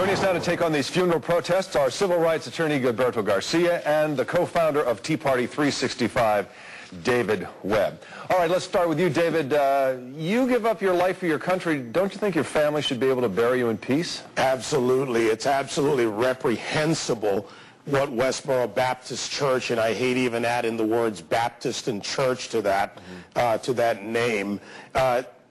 Joining us now to take on these funeral protests are civil rights attorney Gilberto Garcia and the co-founder of Tea Party 365, David Webb. All right, let's start with you, David. You give up your life for your country. Don't you think your family should be able to bury you in peace? Absolutely. It's absolutely reprehensible what Westboro Baptist Church, and I hate even adding the words Baptist and church to that name.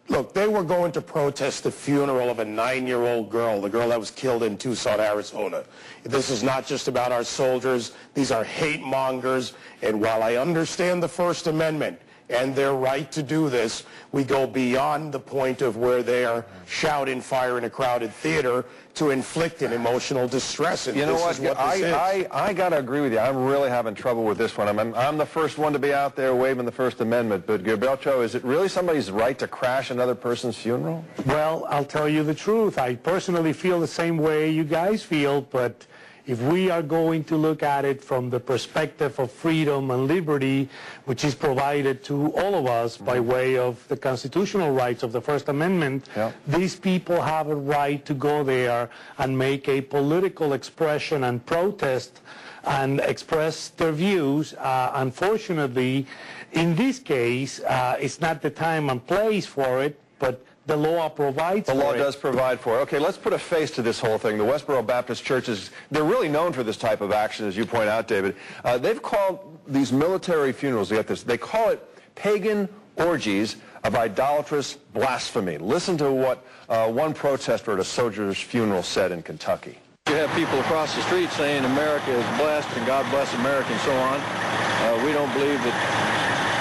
Look, they were going to protest the funeral of a 9-year-old girl, the girl that was killed in Tucson, Arizona. This is not just about our soldiers. These are hate mongers. And while I understand the First Amendment and their right to do this, we go beyond the point of where they are shouting fire in a crowded theater to inflict an emotional distress. And you know what? I got to agree with you. I'm really having trouble with this one. I'm the first one to be out there waving the First Amendment. But Gilberto, is it really somebody's right to crash another person's funeral? Well, I'll tell you the truth. I personally feel the same way you guys feel, but if we are going to look at it from the perspective of freedom and liberty, which is provided to all of us by way of the constitutional rights of the First Amendment, these people have a right to go there and make a political expression and protest and express their views. Unfortunately, in this case, it's not the time and place for it, but the law provides for it. The law does provide for it. Okay, let's put a face to this whole thing. The Westboro Baptist churches, they're really known for this type of action, as you point out, David. They've called these military funerals, get this, they call it pagan orgies of idolatrous blasphemy. Listen to what one protester at a soldier's funeral said in Kentucky. You have people across the street saying America is blessed and God bless America and so on. We don't believe that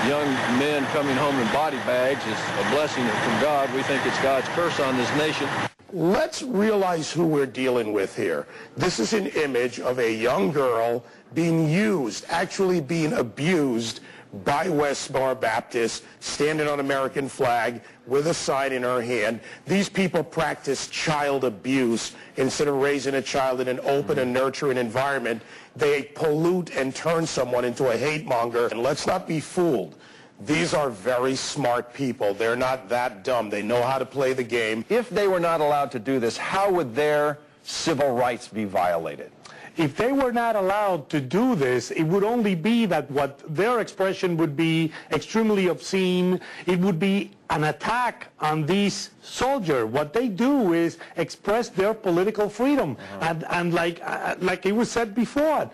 young men coming home in body bags is a blessing from God. We think it's God's curse on this nation. Let's realize who we're dealing with here. This is an image of a young girl being used, actually being abused by Westboro Baptist, standing on American flag with a sign in her hand. These people practice child abuse. Instead of raising a child in an open and nurturing environment, they pollute and turn someone into a hate monger. And let's not be fooled. These are very smart people. They're not that dumb. They know how to play the game. If they were not allowed to do this, how would their civil rights be violated? If they were not allowed to do this, it would only be that what their expression would be extremely obscene. It would be an attack on these soldiers. What they do is express their political freedom. And like it was said before,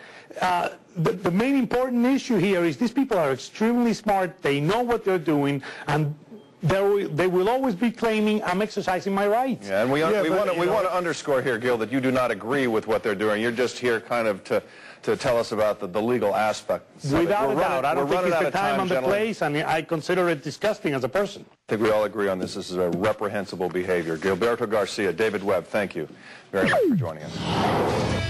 the main important issue here is these people are extremely smart. They know what they're doing, and they will always be claiming, I'm exercising my rights. Yeah, and we want to underscore here, Gil, that you do not agree with what they're doing. You're just here kind of to tell us about the legal aspects. Without a doubt. I don't think it's the time and the place, and I consider it disgusting as a person. I think we all agree on this. This is a reprehensible behavior. Gilberto Garcia, David Webb, thank you very much for joining us.